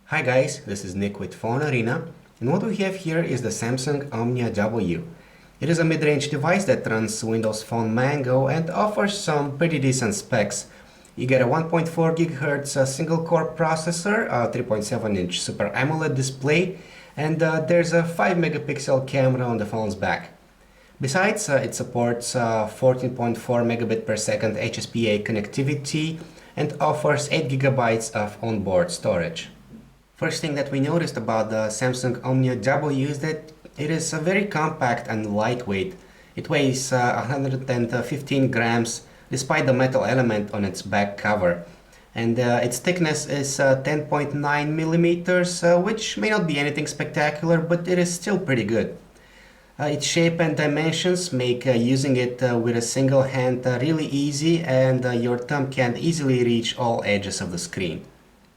Hi guys, this is Nick with PhoneArena, and what we have here is the Samsung Omnia W. It is a mid-range device that runs Windows Phone Mango and offers some pretty decent specs. You get a 1.4 GHz single-core processor, a 3.7-inch Super AMOLED display, and there's a 5 megapixel camera on the phone's back. Besides, it supports 14.4 megabit per second HSPA connectivity and offers 8 gigabytes of onboard storage. First thing that we noticed about the Samsung Omnia W is that it is very compact and lightweight. It weighs 115 grams despite the metal element on its back cover. And its thickness is 10.9 millimeters, which may not be anything spectacular, but it is still pretty good. Its shape and dimensions make using it with a single hand really easy, and your thumb can easily reach all edges of the screen.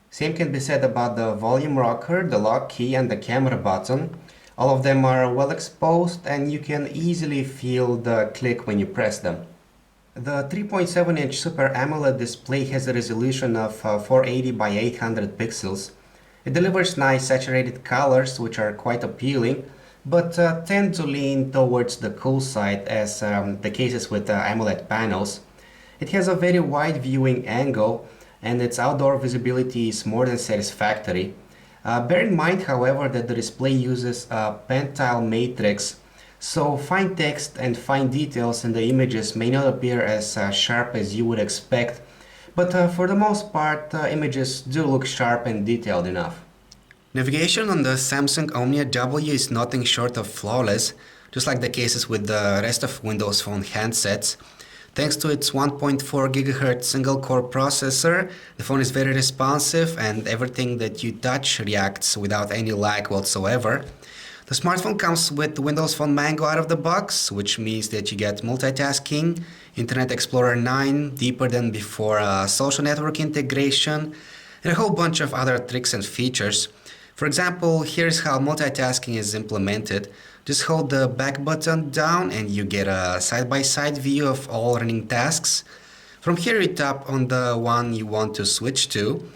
Same can be said about the volume rocker, the lock key, and the camera button. All of them are well exposed and you can easily feel the click when you press them. The 3.7-inch Super AMOLED display has a resolution of 480 by 800 pixels. It delivers nice saturated colors which are quite appealing, but tend to lean towards the cool side as the case is with AMOLED panels. It has a very wide viewing angle and its outdoor visibility is more than satisfactory. Bear in mind, however, that the display uses a pentile matrix, so fine text and fine details in the images may not appear as sharp as you would expect, but for the most part, images do look sharp and detailed enough. Navigation on the Samsung Omnia W is nothing short of flawless, just like the cases with the rest of Windows Phone handsets. Thanks to its 1.4 GHz single-core processor, the phone is very responsive and everything that you touch reacts without any lag whatsoever. The smartphone comes with Windows Phone Mango out of the box, which means that you get multitasking, Internet Explorer 9, deeper than before social network integration, and a whole bunch of other tricks and features. For example, here's how multitasking is implemented. Just hold the back button down and you get a side-by-side view of all running tasks. From here you tap on the one you want to switch to.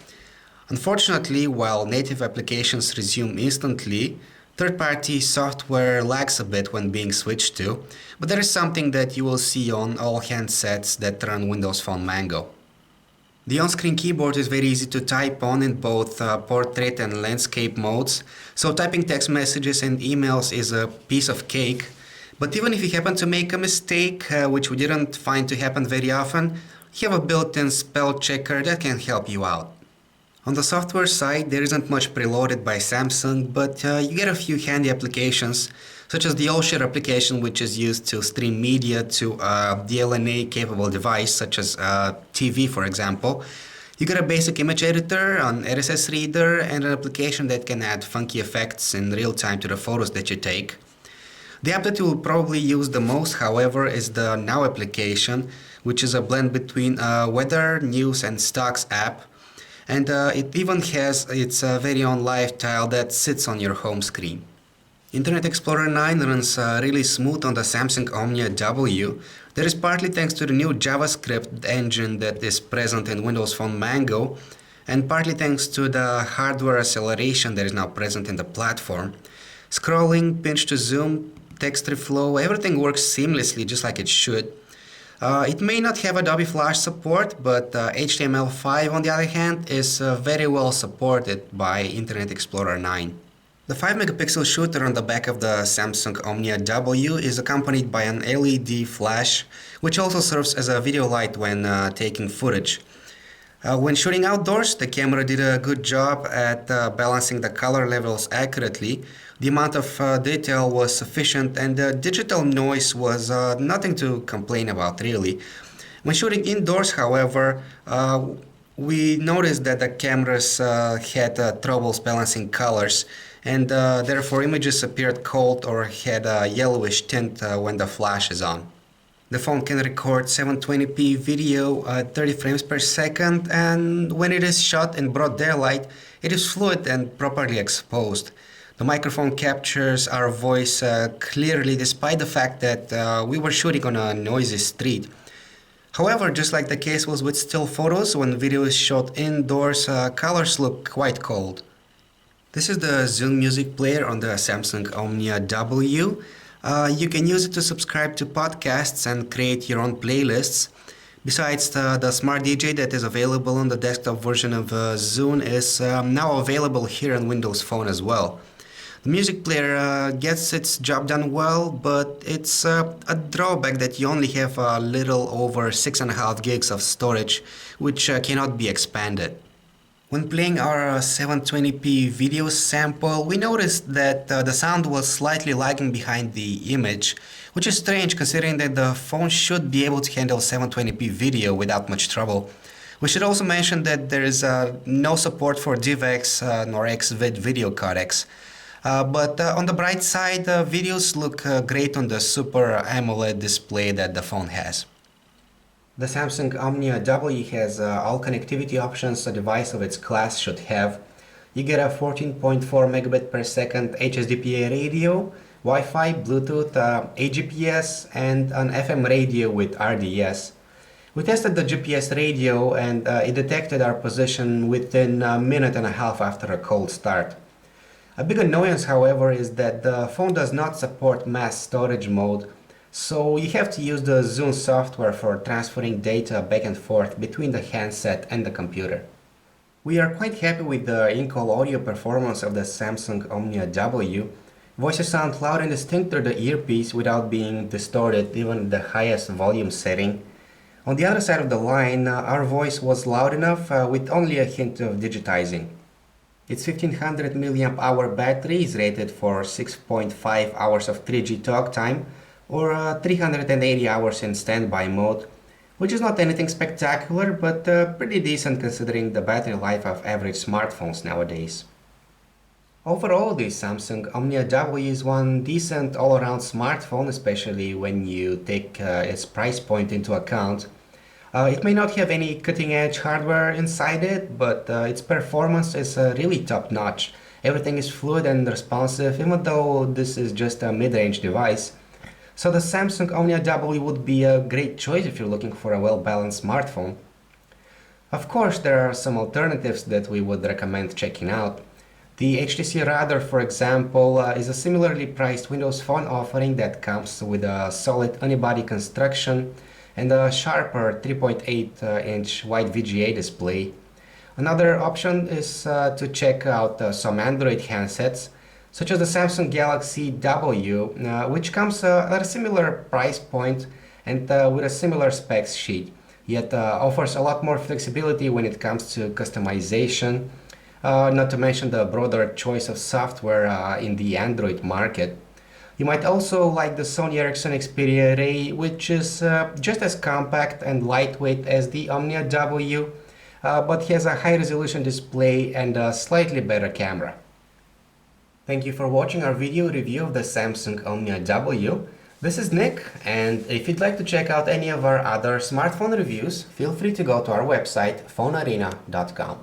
Unfortunately, while native applications resume instantly, third-party software lags a bit when being switched to, but there is something that you will see on all handsets that run Windows Phone Mango. The on-screen keyboard is very easy to type on in both portrait and landscape modes, so typing text messages and emails is a piece of cake. But even if you happen to make a mistake, which we didn't find to happen very often, you have a built-in spell checker that can help you out. On the software side, there isn't much preloaded by Samsung, but you get a few handy applications, such as the All-Share application, which is used to stream media to a DLNA-capable device, such as a TV, for example. You get a basic image editor, an RSS reader, and an application that can add funky effects in real time to the photos that you take. The app that you will probably use the most, however, is the Now application, which is a blend between a weather, news, and stocks app. And it even has its very own live tile that sits on your home screen. Internet Explorer 9 runs really smooth on the Samsung Omnia W. That is partly thanks to the new JavaScript engine that is present in Windows Phone Mango, and partly thanks to the hardware acceleration that is now present in the platform. Scrolling, pinch to zoom, text reflow, everything works seamlessly just like it should. It may not have Adobe Flash support, but HTML5 on the other hand is very well supported by Internet Explorer 9. The 5 megapixel shooter on the back of the Samsung Omnia W is accompanied by an LED flash, which also serves as a video light when taking footage. When shooting outdoors, the camera did a good job at balancing the color levels accurately. The amount of detail was sufficient and the digital noise was nothing to complain about really. When shooting indoors, however, we noticed that the cameras had troubles balancing colors, and therefore images appeared cold or had a yellowish tint when the flash is on. The phone can record 720p video at 30 frames per second, and when it is shot in broad daylight, it is fluid and properly exposed. The microphone captures our voice clearly despite the fact that we were shooting on a noisy street. However, just like the case was with still photos, when video is shot indoors, colors look quite cold. This is the Zoom music player on the Samsung Omnia W. You can use it to subscribe to podcasts and create your own playlists. Besides, the Smart DJ that is available on the desktop version of Zoom is now available here on Windows Phone as well. The music player gets its job done well, but it's a drawback that you only have a little over 6.5 gigs of storage, which cannot be expanded. When playing our 720p video sample, we noticed that the sound was slightly lagging behind the image, which is strange considering that the phone should be able to handle 720p video without much trouble. We should also mention that there is no support for DivX nor XVID video codecs. But on the bright side, videos look great on the Super AMOLED display that the phone has. The Samsung Omnia W has all connectivity options a device of its class should have. You get a 14.4 megabit per second HSPA radio, Wi-Fi, Bluetooth, a GPS, and an FM radio with RDS. We tested the GPS radio and it detected our position within a minute and a half after a cold start. A big annoyance, however, is that the phone does not support mass storage mode, so you have to use the Zoom software for transferring data back and forth between the handset and the computer. We are quite happy with the in-call audio performance of the Samsung Omnia W. Voices sound loud and distinct through the earpiece without being distorted even at the highest volume setting. On the other side of the line, our voice was loud enough with only a hint of digitizing. Its 1500 mAh battery is rated for 6.5 hours of 3G talk time, or 380 hours in standby mode, which is not anything spectacular, but pretty decent considering the battery life of average smartphones nowadays. Overall, the Samsung Omnia W is one decent all-around smartphone, especially when you take its price point into account. It may not have any cutting-edge hardware inside it, but its performance is really top-notch. Everything is fluid and responsive, even though this is just a mid-range device. So the Samsung Omnia W would be a great choice if you're looking for a well-balanced smartphone. Of course, there are some alternatives that we would recommend checking out. The HTC Radar, for example, is a similarly priced Windows Phone offering that comes with a solid unibody construction and a sharper 3.8-inch wide VGA display. Another option is to check out some Android handsets, such as the Samsung Galaxy W, which comes at a similar price point and with a similar specs sheet, yet offers a lot more flexibility when it comes to customization, not to mention the broader choice of software in the Android market. You might also like the Sony Ericsson Xperia Ray, which is just as compact and lightweight as the Omnia W, but has a high-resolution display and a slightly better camera. Thank you for watching our video review of the Samsung Omnia W. This is Nick, and if you'd like to check out any of our other smartphone reviews, feel free to go to our website, PhoneArena.com.